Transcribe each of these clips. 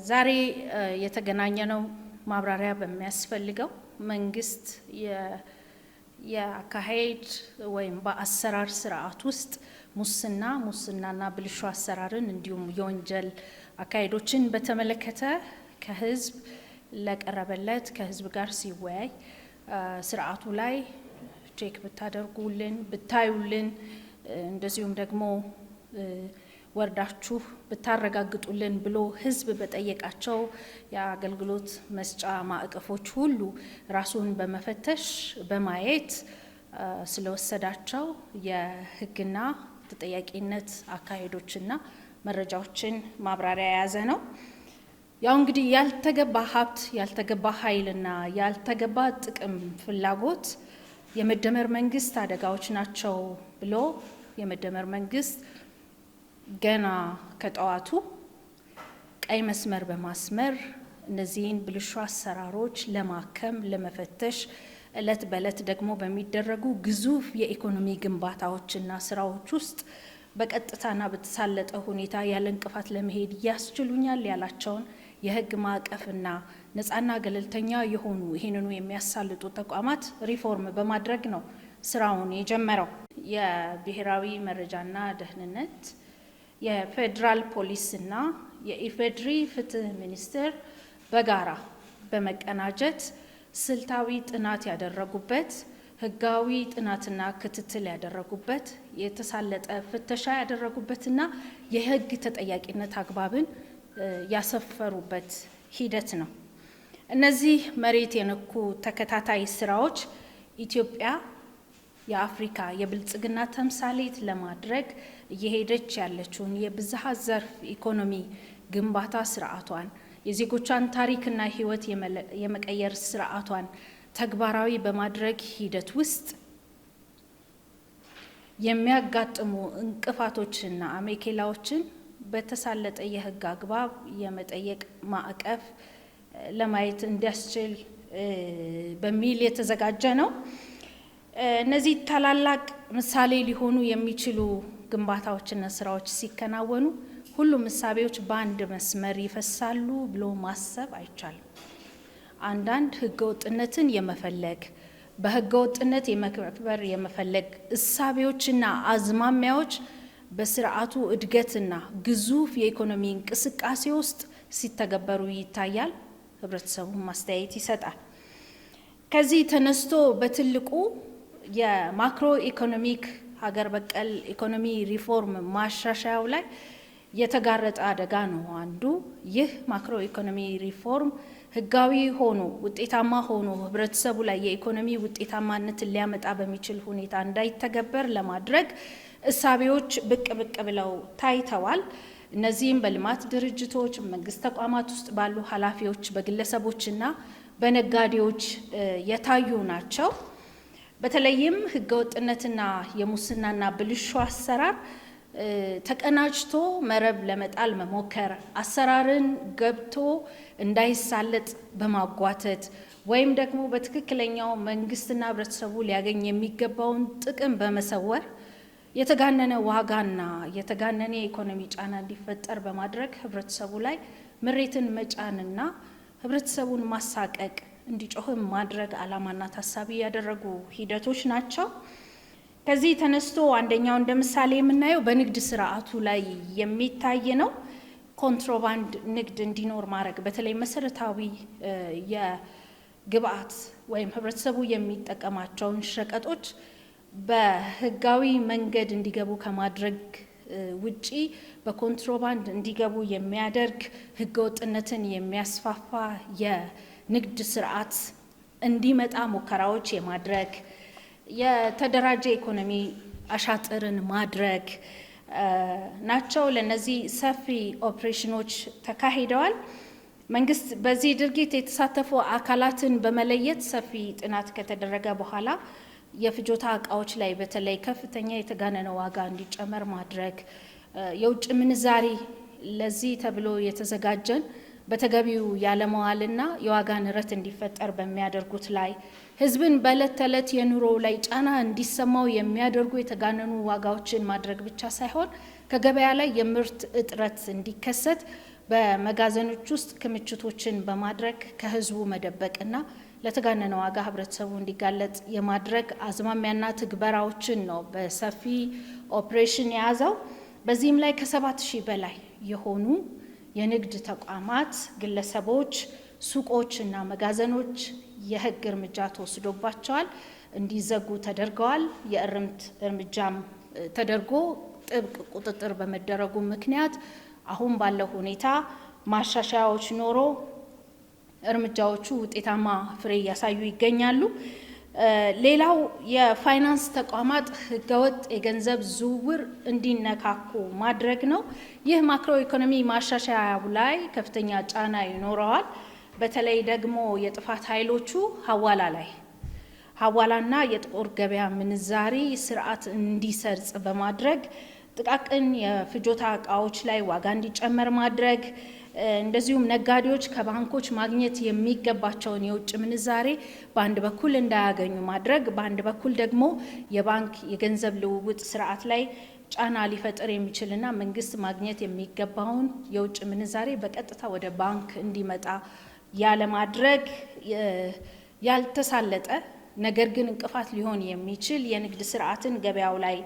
ዛሬ የተገናኘነው ማብራሪያ በሚያስፈልገው መንግስት የአካሄድ ወይም በአሰራር ስርዓት ውስጥ ሙስናና ብልሹ አሰራርን እንዲሁም የወንጀል አካሄዶችን በተመለከተ ከህዝብ ለቀረበለት ከህዝብ ጋር ሲወያይ ስርዓቱ ላይ ቼክ ብታደርጉልን ብታዩልን እንደዚሁም ደግሞ ወርዳችሁ ብታረጋግጡልን ብሎ ህዝብ በጠየቃቸው የአገልግሎት መስጫ ማዕቀፎች ሁሉ ራሱን በመፈተሽ በማየት ስለወሰዳቸው የህግና ተጠያቂነት አካሄዶችና መረጃዎችን ማብራሪያ የያዘ ነው። ያው እንግዲህ ያልተገባ ሀብት፣ ያልተገባ ኃይልና ያልተገባ ጥቅም ፍላጎት የመደመር መንግስት አደጋዎች ናቸው ብሎ የመደመር መንግስት ገና ከጠዋቱ ቀይ መስመር በማስመር እነዚህን ብልሹ አሰራሮች ለማከም ለመፈተሽ እለት በእለት ደግሞ በሚደረጉ ግዙፍ የኢኮኖሚ ግንባታዎችና ስራዎች ውስጥ በቀጥታና በተሳለጠ ሁኔታ ያለ እንቅፋት ለመሄድ ያስችሉኛል ያላቸውን የህግ ማዕቀፍና ነፃና ገለልተኛ የሆኑ ይህንኑ የሚያሳልጡ ተቋማት ሪፎርም በማድረግ ነው ስራውን የጀመረው። የብሔራዊ መረጃና ደህንነት፣ የፌዴራል ፖሊስና የኢፌድሪ ፍትህ ሚኒስቴር በጋራ በመቀናጀት ስልታዊ ጥናት ያደረጉበት፣ ህጋዊ ጥናትና ክትትል ያደረጉበት፣ የተሳለጠ ፍተሻ ያደረጉበትና የህግ ተጠያቂነት አግባብን ያሰፈሩበት ሂደት ነው። እነዚህ መሬት የነኩ ተከታታይ ስራዎች ኢትዮጵያ የአፍሪካ የብልጽግና ተምሳሌት ለማድረግ እየሄደች ያለችውን የብዝሃ ዘርፍ ኢኮኖሚ ግንባታ ስርዓቷን የዜጎቿን ታሪክና ህይወት የመቀየር ስርዓቷን ተግባራዊ በማድረግ ሂደት ውስጥ የሚያጋጥሙ እንቅፋቶችና አሜኬላዎችን በተሳለጠ የህግ አግባብ የመጠየቅ ማዕቀፍ ለማየት እንዲያስችል በሚል የተዘጋጀ ነው። እነዚህ ታላላቅ ምሳሌ ሊሆኑ የሚችሉ ግንባታዎችና ስራዎች ሲከናወኑ ሁሉም ምሳሌዎች በአንድ መስመር ይፈሳሉ ብሎ ማሰብ አይቻልም። አንዳንድ ህገወጥነትን የመፈለግ በህገወጥነት የመክበር የመፈለግ እሳቤዎችና አዝማሚያዎች በስርዓቱ እድገትና ግዙፍ የኢኮኖሚ እንቅስቃሴ ውስጥ ሲተገበሩ ይታያል። ህብረተሰቡ ማስተያየት ይሰጣል። ከዚህ ተነስቶ በትልቁ የማክሮ ኢኮኖሚክ ሀገር በቀል ኢኮኖሚ ሪፎርም ማሻሻያው ላይ የተጋረጠ አደጋ ነው አንዱ። ይህ ማክሮ ኢኮኖሚ ሪፎርም ህጋዊ ሆኖ ውጤታማ ሆኖ ህብረተሰቡ ላይ የኢኮኖሚ ውጤታማነትን ሊያመጣ በሚችል ሁኔታ እንዳይተገበር ለማድረግ እሳቤዎች ብቅ ብለው ታይተዋል። እነዚህም በልማት ድርጅቶች፣ መንግስት ተቋማት ውስጥ ባሉ ኃላፊዎች፣ በግለሰቦችና በነጋዴዎች የታዩ ናቸው። በተለይም ህገወጥነትና የሙስናና ብልሹ አሰራር ተቀናጅቶ መረብ ለመጣል መሞከር፣ አሰራርን ገብቶ እንዳይሳለጥ በማጓተት ወይም ደግሞ በትክክለኛው መንግስትና ህብረተሰቡ ሊያገኝ የሚገባውን ጥቅም በመሰወር የተጋነነ ዋጋና የተጋነነ የኢኮኖሚ ጫና እንዲፈጠር በማድረግ ህብረተሰቡ ላይ ምሬትን መጫንና ህብረተሰቡን ማሳቀቅ እንዲጮህም ማድረግ ዓላማና ታሳቢ ያደረጉ ሂደቶች ናቸው። ከዚህ ተነስቶ አንደኛው እንደ ምሳሌ የምናየው በንግድ ስርዓቱ ላይ የሚታይ ነው። ኮንትሮባንድ ንግድ እንዲኖር ማድረግ፣ በተለይ መሰረታዊ የግብአት ወይም ህብረተሰቡ የሚጠቀማቸውን ሸቀጦች በህጋዊ መንገድ እንዲገቡ ከማድረግ ውጪ በኮንትሮባንድ እንዲገቡ የሚያደርግ ህገወጥነትን የሚያስፋፋ የንግድ ስርዓት እንዲመጣ ሙከራዎች የማድረግ፣ የተደራጀ ኢኮኖሚ አሻጥርን ማድረግ ናቸው። ለነዚህ ሰፊ ኦፕሬሽኖች ተካሂደዋል። መንግስት በዚህ ድርጊት የተሳተፉ አካላትን በመለየት ሰፊ ጥናት ከተደረገ በኋላ የፍጆታ እቃዎች ላይ በተለይ ከፍተኛ የተጋነነ ዋጋ እንዲጨመር ማድረግ፣ የውጭ ምንዛሪ ለዚህ ተብሎ የተዘጋጀን በተገቢው ያለመዋልና የዋጋ ንረት እንዲፈጠር በሚያደርጉት ላይ ህዝብን በዕለት ተዕለት የኑሮ ላይ ጫና እንዲሰማው የሚያደርጉ የተጋነኑ ዋጋዎችን ማድረግ ብቻ ሳይሆን ከገበያ ላይ የምርት እጥረት እንዲከሰት በመጋዘኖች ውስጥ ክምችቶችን በማድረግ ከህዝቡ መደበቅና ለተጋነነ ዋጋ ህብረተሰቡ እንዲጋለጥ የማድረግ አዝማሚያና ትግበራዎችን ነው በሰፊ ኦፕሬሽን የያዘው። በዚህም ላይ ከ7000 በላይ የሆኑ የንግድ ተቋማት፣ ግለሰቦች፣ ሱቆች እና መጋዘኖች የህግ እርምጃ ተወስዶባቸዋል፣ እንዲዘጉ ተደርገዋል። የእርምት እርምጃም ተደርጎ ጥብቅ ቁጥጥር በመደረጉ ምክንያት አሁን ባለው ሁኔታ ማሻሻያዎች ኖሮ እርምጃዎቹ ውጤታማ ፍሬ እያሳዩ ይገኛሉ። ሌላው የፋይናንስ ተቋማት ህገወጥ የገንዘብ ዝውውር እንዲነካኩ ማድረግ ነው። ይህ ማክሮ ኢኮኖሚ ማሻሻያው ላይ ከፍተኛ ጫና ይኖረዋል። በተለይ ደግሞ የጥፋት ኃይሎቹ ሀዋላ ላይ ሀዋላና የጥቁር ገበያ ምንዛሪ ስርዓት እንዲሰርጽ በማድረግ ጥቃቅን የፍጆታ እቃዎች ላይ ዋጋ እንዲጨመር ማድረግ፣ እንደዚሁም ነጋዴዎች ከባንኮች ማግኘት የሚገባቸውን የውጭ ምንዛሬ በአንድ በኩል እንዳያገኙ ማድረግ፣ በአንድ በኩል ደግሞ የባንክ የገንዘብ ልውውጥ ስርዓት ላይ ጫና ሊፈጥር የሚችልና መንግስት ማግኘት የሚገባውን የውጭ ምንዛሬ በቀጥታ ወደ ባንክ እንዲመጣ ያለማድረግ ያልተሳለጠ ነገር ግን እንቅፋት ሊሆን የሚችል የንግድ ስርዓትን ገበያው ላይ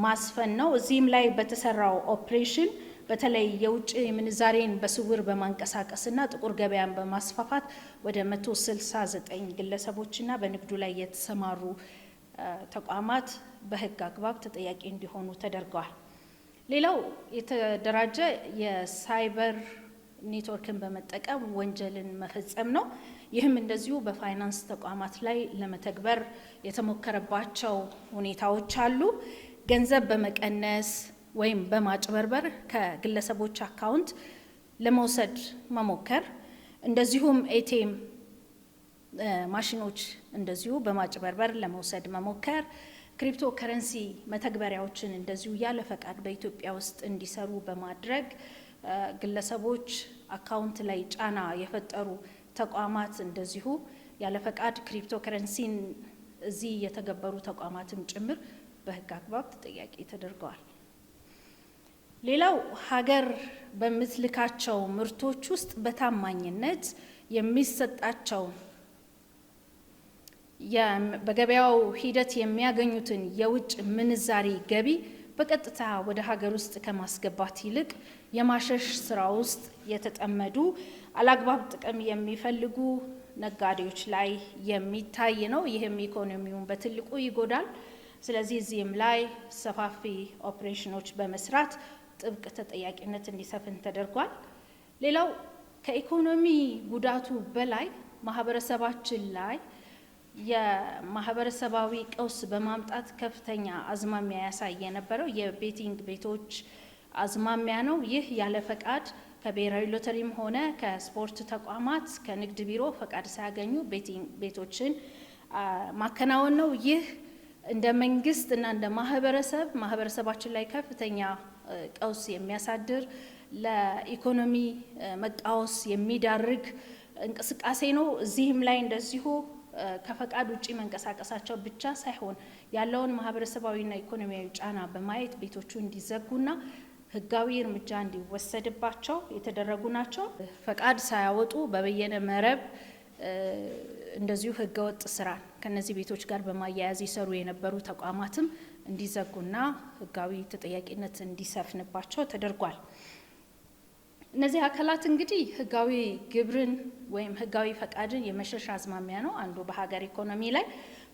ማስፈን ነው። እዚህም ላይ በተሰራው ኦፕሬሽን በተለይ የውጭ ምንዛሬን በስውር በማንቀሳቀስና ጥቁር ገበያን በማስፋፋት ወደ 169 ግለሰቦችና በንግዱ ላይ የተሰማሩ ተቋማት በህግ አግባብ ተጠያቂ እንዲሆኑ ተደርገዋል። ሌላው የተደራጀ የሳይበር ኔትወርክን በመጠቀም ወንጀልን መፈጸም ነው። ይህም እንደዚሁ በፋይናንስ ተቋማት ላይ ለመተግበር የተሞከረባቸው ሁኔታዎች አሉ። ገንዘብ በመቀነስ ወይም በማጭበርበር ከግለሰቦች አካውንት ለመውሰድ መሞከር፣ እንደዚሁም ኤቲኤም ማሽኖች እንደዚሁ በማጭበርበር ለመውሰድ መሞከር፣ ክሪፕቶ ከረንሲ መተግበሪያዎችን እንደዚሁ ያለ ፈቃድ በኢትዮጵያ ውስጥ እንዲሰሩ በማድረግ ግለሰቦች አካውንት ላይ ጫና የፈጠሩ ተቋማት እንደዚሁ ያለ ፈቃድ ክሪፕቶ ከረንሲን እዚህ የተገበሩ ተቋማትም ጭምር በህግ አግባብ ተጠያቂ ተደርገዋል። ሌላው ሀገር በምትልካቸው ምርቶች ውስጥ በታማኝነት የሚሰጣቸው በገበያው ሂደት የሚያገኙትን የውጭ ምንዛሪ ገቢ በቀጥታ ወደ ሀገር ውስጥ ከማስገባት ይልቅ የማሸሽ ስራ ውስጥ የተጠመዱ አላግባብ ጥቅም የሚፈልጉ ነጋዴዎች ላይ የሚታይ ነው። ይህም ኢኮኖሚውን በትልቁ ይጎዳል። ስለዚህ እዚህም ላይ ሰፋፊ ኦፕሬሽኖች በመስራት ጥብቅ ተጠያቂነት እንዲሰፍን ተደርጓል። ሌላው ከኢኮኖሚ ጉዳቱ በላይ ማህበረሰባችን ላይ የማህበረሰባዊ ቀውስ በማምጣት ከፍተኛ አዝማሚያ ያሳይ የነበረው የቤቲንግ ቤቶች አዝማሚያ ነው። ይህ ያለ ፈቃድ ከብሔራዊ ሎተሪም ሆነ ከስፖርት ተቋማት ከንግድ ቢሮ ፈቃድ ሳያገኙ ቤቲንግ ቤቶችን ማከናወን ነው። ይህ እንደ መንግስት እና እንደ ማህበረሰባችን ላይ ከፍተኛ ቀውስ የሚያሳድር ለኢኮኖሚ መቃወስ የሚዳርግ እንቅስቃሴ ነው። እዚህም ላይ እንደዚሁ ከፈቃድ ውጪ መንቀሳቀሳቸው ብቻ ሳይሆን ያለውን ማህበረሰባዊና ኢኮኖሚያዊ ጫና በማየት ቤቶቹ እንዲዘጉና ህጋዊ እርምጃ እንዲወሰድባቸው የተደረጉ ናቸው። ፈቃድ ሳያወጡ በበየነ መረብ እንደዚሁ ህገወጥ ስራ ከነዚህ ቤቶች ጋር በማያያዝ ይሰሩ የነበሩ ተቋማትም እንዲዘጉና ህጋዊ ተጠያቂነት እንዲሰፍንባቸው ተደርጓል። እነዚህ አካላት እንግዲህ ህጋዊ ግብርን ወይም ህጋዊ ፈቃድን የመሸሽ አዝማሚያ ነው አንዱ በሀገር ኢኮኖሚ ላይ።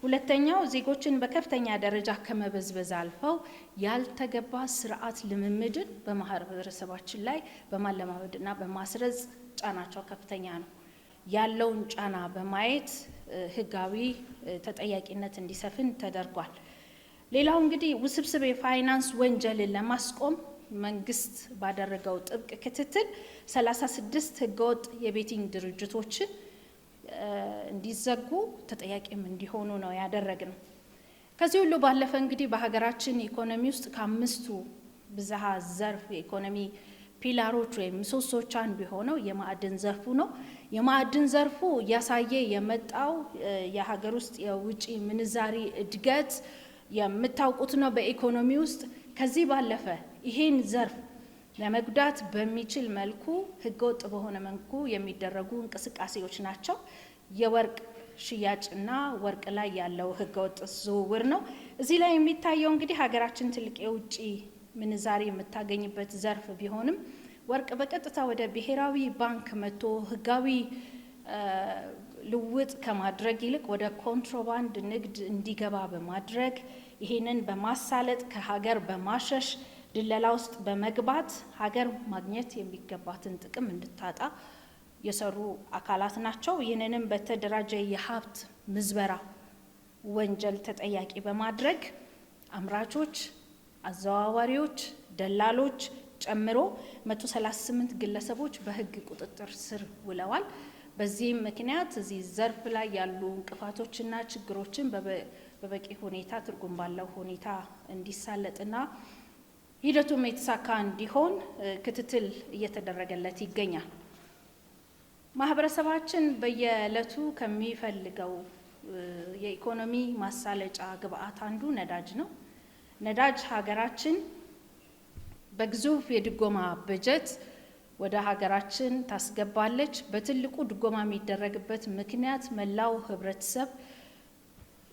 ሁለተኛው ዜጎችን በከፍተኛ ደረጃ ከመበዝበዝ አልፈው ያልተገባ ስርዓት ልምምድን በማህበረሰባችን ላይ በማለማመድና በማስረጽ ጫናቸው ከፍተኛ ነው። ያለውን ጫና በማየት ህጋዊ ተጠያቂነት እንዲሰፍን ተደርጓል። ሌላው እንግዲህ ውስብስብ የፋይናንስ ወንጀልን ለማስቆም መንግስት ባደረገው ጥብቅ ክትትል 36 ህገወጥ የቤቲንግ ድርጅቶችን እንዲዘጉ ተጠያቂም እንዲሆኑ ነው ያደረግነው። ከዚህ ሁሉ ባለፈ እንግዲህ በሀገራችን ኢኮኖሚ ውስጥ ከአምስቱ ብዝሃ ዘርፍ የኢኮኖሚ ፒላሮች ወይም ምሰሶች አንዱ የሆነው የማዕድን ዘርፉ ነው። የማዕድን ዘርፉ እያሳየ የመጣው የሀገር ውስጥ የውጭ ምንዛሪ እድገት የምታውቁት ነው በኢኮኖሚ ውስጥ። ከዚህ ባለፈ ይሄን ዘርፍ ለመጉዳት በሚችል መልኩ ህገወጥ በሆነ መልኩ የሚደረጉ እንቅስቃሴዎች ናቸው። የወርቅ ሽያጭና ወርቅ ላይ ያለው ህገወጥ ዝውውር ነው። እዚህ ላይ የሚታየው እንግዲህ ሀገራችን ትልቅ የውጭ ምንዛሪ የምታገኝበት ዘርፍ ቢሆንም ወርቅ በቀጥታ ወደ ብሔራዊ ባንክ መጥቶ ህጋዊ ልውውጥ ከማድረግ ይልቅ ወደ ኮንትሮባንድ ንግድ እንዲገባ በማድረግ ይህንን በማሳለጥ ከሀገር በማሸሽ ድለላ ውስጥ በመግባት ሀገር ማግኘት የሚገባትን ጥቅም እንድታጣ የሰሩ አካላት ናቸው። ይህንንም በተደራጀ የሀብት ምዝበራ ወንጀል ተጠያቂ በማድረግ አምራቾች፣ አዘዋዋሪዎች፣ ደላሎች ጨምሮ 138 ግለሰቦች በህግ ቁጥጥር ስር ውለዋል። በዚህም ምክንያት እዚህ ዘርፍ ላይ ያሉ እንቅፋቶችና ችግሮችን በበቂ ሁኔታ ትርጉም ባለው ሁኔታ እንዲሳለጥና ሂደቱም የተሳካ እንዲሆን ክትትል እየተደረገለት ይገኛል። ማህበረሰባችን በየዕለቱ ከሚፈልገው የኢኮኖሚ ማሳለጫ ግብአት አንዱ ነዳጅ ነው። ነዳጅ ሀገራችን በግዙፍ የድጎማ በጀት ወደ ሀገራችን ታስገባለች። በትልቁ ድጎማ የሚደረግበት ምክንያት መላው ህብረተሰብ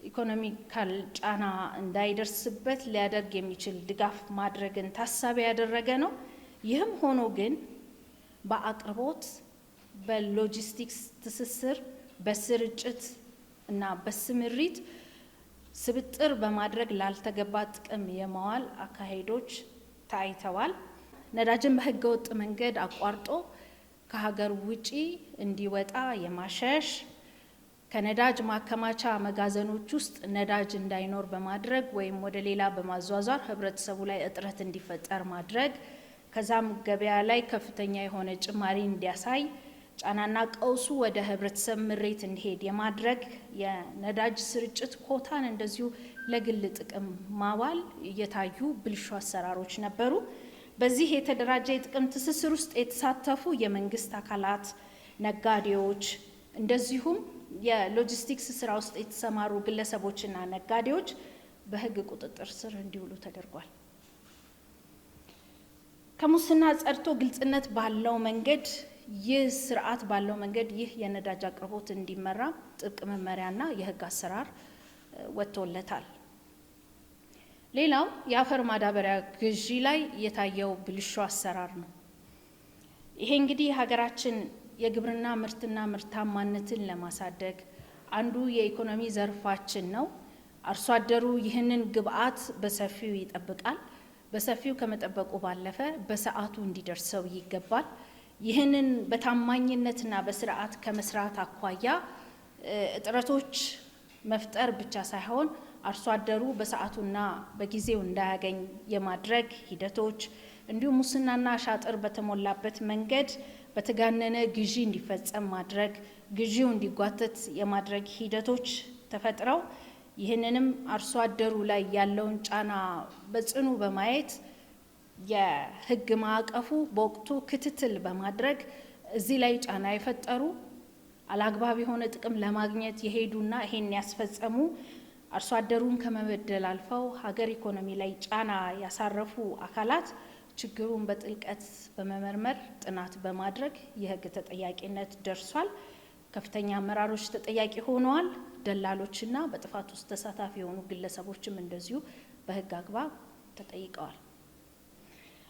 ኢኮኖሚካል ጫና እንዳይደርስበት ሊያደርግ የሚችል ድጋፍ ማድረግን ታሳቢ ያደረገ ነው። ይህም ሆኖ ግን በአቅርቦት፣ በሎጂስቲክስ ትስስር፣ በስርጭት እና በስምሪት ስብጥር በማድረግ ላልተገባ ጥቅም የማዋል አካሄዶች ታይተዋል። ነዳጅን በህገወጥ መንገድ አቋርጦ ከሀገር ውጪ እንዲወጣ የማሸሽ፣ ከነዳጅ ማከማቻ መጋዘኖች ውስጥ ነዳጅ እንዳይኖር በማድረግ ወይም ወደ ሌላ በማዟዟር ህብረተሰቡ ላይ እጥረት እንዲፈጠር ማድረግ፣ ከዛም ገበያ ላይ ከፍተኛ የሆነ ጭማሪ እንዲያሳይ ጫናና ቀውሱ ወደ ህብረተሰብ ምሬት እንዲሄድ የማድረግ የነዳጅ ስርጭት ኮታን እንደዚሁ ለግል ጥቅም ማዋል እየታዩ ብልሹ አሰራሮች ነበሩ። በዚህ የተደራጀ የጥቅም ትስስር ውስጥ የተሳተፉ የመንግስት አካላት፣ ነጋዴዎች፣ እንደዚሁም የሎጂስቲክስ ስራ ውስጥ የተሰማሩ ግለሰቦችና ነጋዴዎች በህግ ቁጥጥር ስር እንዲውሉ ተደርጓል። ከሙስና ጸድቶ ግልጽነት ባለው መንገድ ይህ ስርዓት ባለው መንገድ ይህ የነዳጅ አቅርቦት እንዲመራ ጥብቅ መመሪያና የህግ አሰራር ወጥቶለታል። ሌላው የአፈር ማዳበሪያ ግዢ ላይ የታየው ብልሹ አሰራር ነው። ይሄ እንግዲህ ሀገራችን የግብርና ምርትና ምርታማነትን ለማሳደግ አንዱ የኢኮኖሚ ዘርፋችን ነው። አርሶ አደሩ ይህንን ግብአት በሰፊው ይጠብቃል። በሰፊው ከመጠበቁ ባለፈ በሰዓቱ እንዲደርሰው ይገባል። ይህንን በታማኝነትና በስርዓት ከመስራት አኳያ እጥረቶች መፍጠር ብቻ ሳይሆን አርሶ አደሩ በሰዓቱና በጊዜው እንዳያገኝ የማድረግ ሂደቶች፣ እንዲሁም ሙስናና ሻጥር በተሞላበት መንገድ በተጋነነ ግዢ እንዲፈጸም ማድረግ፣ ግዢው እንዲጓተት የማድረግ ሂደቶች ተፈጥረው ይህንንም አርሶ አደሩ ላይ ያለውን ጫና በጽኑ በማየት የህግ ማዕቀፉ በወቅቱ ክትትል በማድረግ እዚህ ላይ ጫና የፈጠሩ አላግባብ የሆነ ጥቅም ለማግኘት የሄዱና ይሄን ያስፈጸሙ አርሶ አደሩን ከመበደል አልፈው ሀገር ኢኮኖሚ ላይ ጫና ያሳረፉ አካላት ችግሩን በጥልቀት በመመርመር ጥናት በማድረግ የህግ ተጠያቂነት ደርሷል። ከፍተኛ አመራሮች ተጠያቂ ሆነዋል። ደላሎችና በጥፋት ውስጥ ተሳታፊ የሆኑ ግለሰቦችም እንደዚሁ በህግ አግባብ ተጠይቀዋል።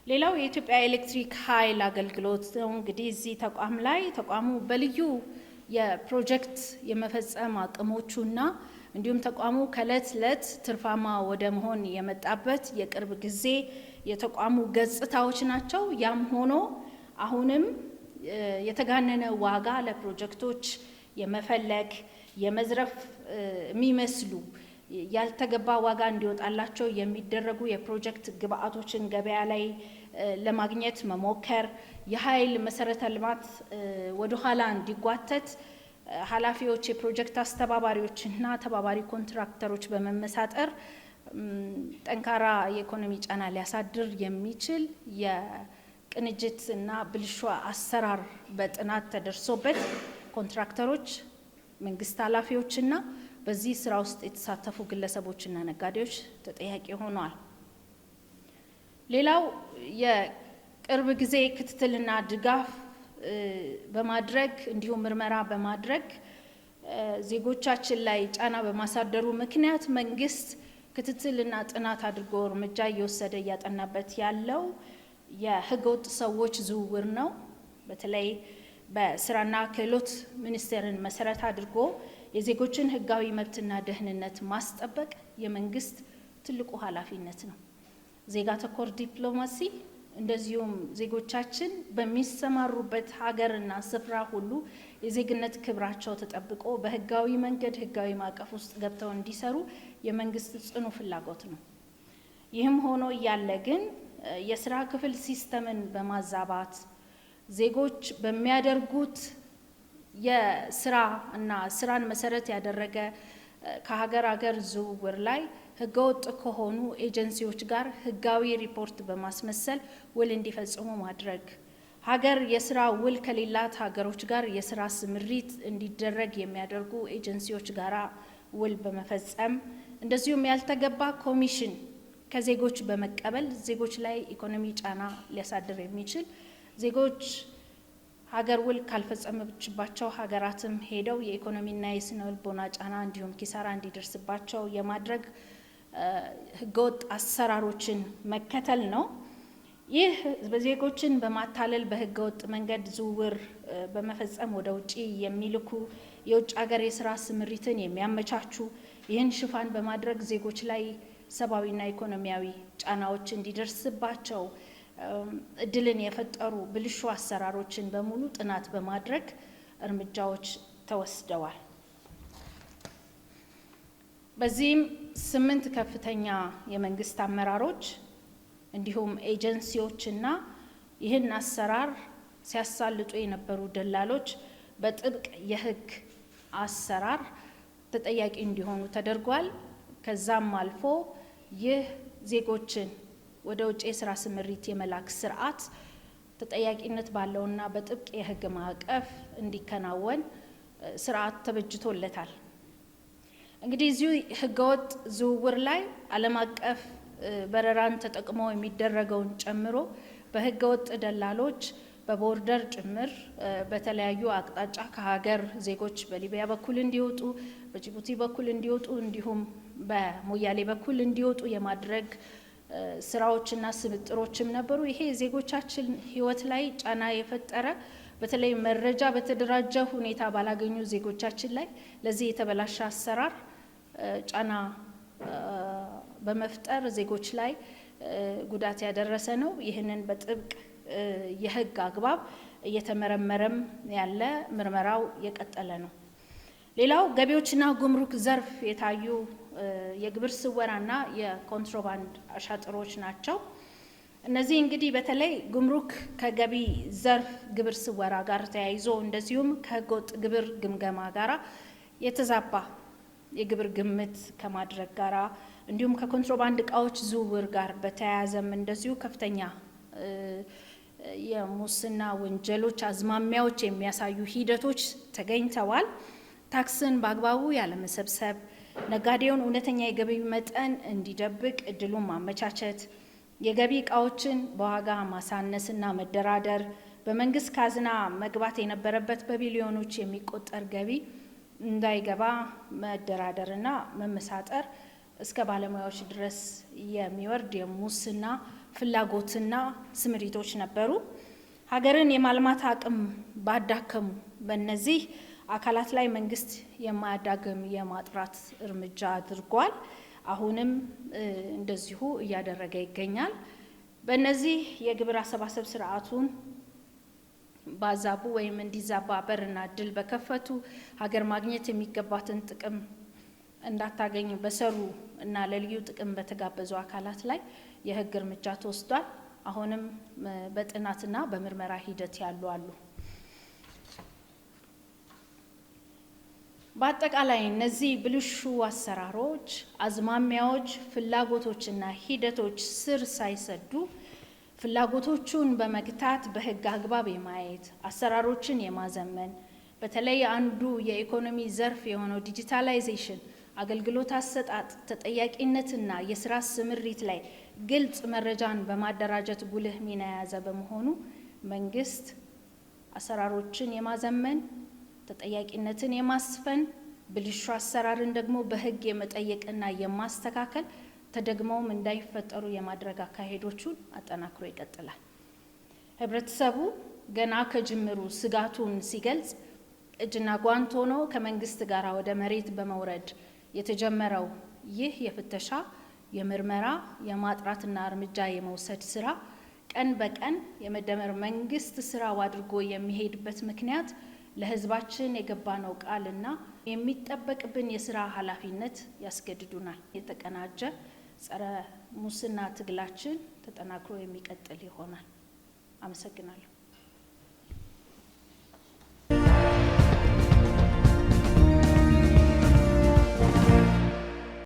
ሌላው የኢትዮጵያ ኤሌክትሪክ ኃይል አገልግሎት ነው። እንግዲህ እዚህ ተቋም ላይ ተቋሙ በልዩ የፕሮጀክት የመፈጸም አቅሞቹና እንዲሁም ተቋሙ ከእለት ዕለት ትርፋማ ወደ መሆን የመጣበት የቅርብ ጊዜ የተቋሙ ገጽታዎች ናቸው። ያም ሆኖ አሁንም የተጋነነ ዋጋ ለፕሮጀክቶች የመፈለግ የመዝረፍ የሚመስሉ ያልተገባ ዋጋ እንዲወጣላቸው የሚደረጉ የፕሮጀክት ግብአቶችን ገበያ ላይ ለማግኘት መሞከር፣ የኃይል መሰረተ ልማት ወደኋላ እንዲጓተት ኃላፊዎች፣ የፕሮጀክት አስተባባሪዎችና ተባባሪ ኮንትራክተሮች በመመሳጠር ጠንካራ የኢኮኖሚ ጫና ሊያሳድር የሚችል የቅንጅት እና ብልሹ አሰራር በጥናት ተደርሶበት ኮንትራክተሮች፣ መንግስት ኃላፊዎችና በዚህ ስራ ውስጥ የተሳተፉ ግለሰቦችና ነጋዴዎች ተጠያቂ ሆነዋል። ሌላው ቅርብ ጊዜ ክትትልና ድጋፍ በማድረግ እንዲሁም ምርመራ በማድረግ ዜጎቻችን ላይ ጫና በማሳደሩ ምክንያት መንግስት ክትትልና ጥናት አድርጎ እርምጃ እየወሰደ እያጠናበት ያለው የህገወጥ ሰዎች ዝውውር ነው። በተለይ በስራና ክህሎት ሚኒስቴርን መሰረት አድርጎ የዜጎችን ህጋዊ መብትና ደህንነት ማስጠበቅ የመንግስት ትልቁ ኃላፊነት ነው። ዜጋ ተኮር ዲፕሎማሲ እንደዚሁም ዜጎቻችን በሚሰማሩበት ሀገርና ስፍራ ሁሉ የዜግነት ክብራቸው ተጠብቆ በህጋዊ መንገድ ህጋዊ ማዕቀፍ ውስጥ ገብተው እንዲሰሩ የመንግስት ጽኑ ፍላጎት ነው። ይህም ሆኖ እያለ ግን የስራ ክፍል ሲስተምን በማዛባት ዜጎች በሚያደርጉት የስራ እና ስራን መሰረት ያደረገ ከሀገር ሀገር ዝውውር ላይ ህገወጥ ከሆኑ ኤጀንሲዎች ጋር ህጋዊ ሪፖርት በማስመሰል ውል እንዲፈጽሙ ማድረግ፣ ሀገር የስራ ውል ከሌላት ሀገሮች ጋር የስራ ስምሪት እንዲደረግ የሚያደርጉ ኤጀንሲዎች ጋር ውል በመፈጸም እንደዚሁም ያልተገባ ኮሚሽን ከዜጎች በመቀበል ዜጎች ላይ ኢኮኖሚ ጫና ሊያሳድር የሚችል ዜጎች ሀገር ውል ካልፈጸመችባቸው ሀገራትም ሄደው የኢኮኖሚና የስነ ልቦና ጫና እንዲሁም ኪሳራ እንዲደርስባቸው የማድረግ ህገወጥ አሰራሮችን መከተል ነው። ይህ በዜጎችን በማታለል በህገወጥ መንገድ ዝውውር በመፈጸም ወደ ውጪ የሚልኩ የውጭ ሀገር የስራ ስምሪትን የሚያመቻቹ ይህን ሽፋን በማድረግ ዜጎች ላይ ሰብአዊና ኢኮኖሚያዊ ጫናዎች እንዲደርስባቸው እድልን የፈጠሩ ብልሹ አሰራሮችን በሙሉ ጥናት በማድረግ እርምጃዎች ተወስደዋል። በዚህም 8 ከፍተኛ የመንግስት አመራሮች እንዲሁም ኤጀንሲዎችና ይህን አሰራር ሲያሳልጡ የነበሩ ደላሎች በጥብቅ የህግ አሰራር ተጠያቂ እንዲሆኑ ተደርጓል። ከዛም አልፎ ይህ ዜጎችን ወደ ውጭ የስራ ስምሪት የመላክ ስርዓት ተጠያቂነት ባለውና በጥብቅ የህግ ማዕቀፍ እንዲከናወን ስርዓት ተበጅቶለታል። እንግዲህ እዚሁ ህገወጥ ዝውውር ላይ ዓለም አቀፍ በረራን ተጠቅመው የሚደረገውን ጨምሮ በህገወጥ ደላሎች በቦርደር ጭምር በተለያዩ አቅጣጫ ከሀገር ዜጎች በሊቢያ በኩል እንዲወጡ፣ በጅቡቲ በኩል እንዲወጡ እንዲሁም በሞያሌ በኩል እንዲወጡ የማድረግ ስራዎችና ስብጥሮችም ነበሩ። ይሄ ዜጎቻችን ህይወት ላይ ጫና የፈጠረ በተለይ መረጃ በተደራጀ ሁኔታ ባላገኙ ዜጎቻችን ላይ ለዚህ የተበላሸ አሰራር ጫና በመፍጠር ዜጎች ላይ ጉዳት ያደረሰ ነው። ይህንን በጥብቅ የህግ አግባብ እየተመረመረም ያለ ምርመራው የቀጠለ ነው። ሌላው ገቢዎችና ጉምሩክ ዘርፍ የታዩ የግብር ስወራና የኮንትሮባንድ አሻጥሮች ናቸው። እነዚህ እንግዲህ በተለይ ጉምሩክ ከገቢ ዘርፍ ግብር ስወራ ጋር ተያይዞ እንደዚሁም ከህገወጥ ግብር ግምገማ ጋራ የተዛባ የግብር ግምት ከማድረግ ጋራ እንዲሁም ከኮንትሮባንድ እቃዎች ዝውውር ጋር በተያያዘም እንደዚሁ ከፍተኛ የሙስና ወንጀሎች አዝማሚያዎች የሚያሳዩ ሂደቶች ተገኝተዋል። ታክስን በአግባቡ ያለመሰብሰብ፣ ነጋዴውን እውነተኛ የገቢ መጠን እንዲደብቅ እድሉን ማመቻቸት፣ የገቢ እቃዎችን በዋጋ ማሳነስና መደራደር፣ በመንግስት ካዝና መግባት የነበረበት በቢሊዮኖች የሚቆጠር ገቢ እንዳይገባ መደራደርና መመሳጠር እስከ ባለሙያዎች ድረስ የሚወርድ የሙስና ፍላጎትና ስምሪቶች ነበሩ። ሀገርን የማልማት አቅም ባዳከሙ በእነዚህ አካላት ላይ መንግስት የማያዳግም የማጥራት እርምጃ አድርጓል። አሁንም እንደዚሁ እያደረገ ይገኛል። በእነዚህ የግብር አሰባሰብ ስርዓቱን ባዛቡ ወይም እንዲዛባ በርና እድል በከፈቱ ሀገር ማግኘት የሚገባትን ጥቅም እንዳታገኝ በሰሩ እና ለልዩ ጥቅም በተጋበዙ አካላት ላይ የህግ እርምጃ ተወስዷል። አሁንም በጥናትና በምርመራ ሂደት ያሉ አሉ። በአጠቃላይ እነዚህ ብልሹ አሰራሮች፣ አዝማሚያዎች፣ ፍላጎቶችና ሂደቶች ስር ሳይሰዱ ፍላጎቶቹን በመግታት በህግ አግባብ የማየት አሰራሮችን የማዘመን በተለይ አንዱ የኢኮኖሚ ዘርፍ የሆነው ዲጂታላይዜሽን አገልግሎት አሰጣጥ ተጠያቂነትና የስራ ስምሪት ላይ ግልጽ መረጃን በማደራጀት ጉልህ ሚና የያዘ በመሆኑ መንግስት አሰራሮችን የማዘመን፣ ተጠያቂነትን የማስፈን፣ ብልሹ አሰራርን ደግሞ በህግ የመጠየቅና የማስተካከል ተደግመውም እንዳይፈጠሩ የማድረግ አካሄዶቹን አጠናክሮ ይቀጥላል። ህብረተሰቡ ገና ከጅምሩ ስጋቱን ሲገልጽ እጅና ጓንት ሆኖ ከመንግስት ጋር ወደ መሬት በመውረድ የተጀመረው ይህ የፍተሻ፣ የምርመራ፣ የማጥራትና እርምጃ የመውሰድ ስራ ቀን በቀን የመደመር መንግስት ስራው አድርጎ የሚሄድበት ምክንያት ለህዝባችን የገባነው ቃልና የሚጠበቅብን የስራ ኃላፊነት ያስገድዱናል። የተቀናጀ ጸረ ሙስና ትግላችን ተጠናክሮ የሚቀጥል ይሆናል። አመሰግናለሁ።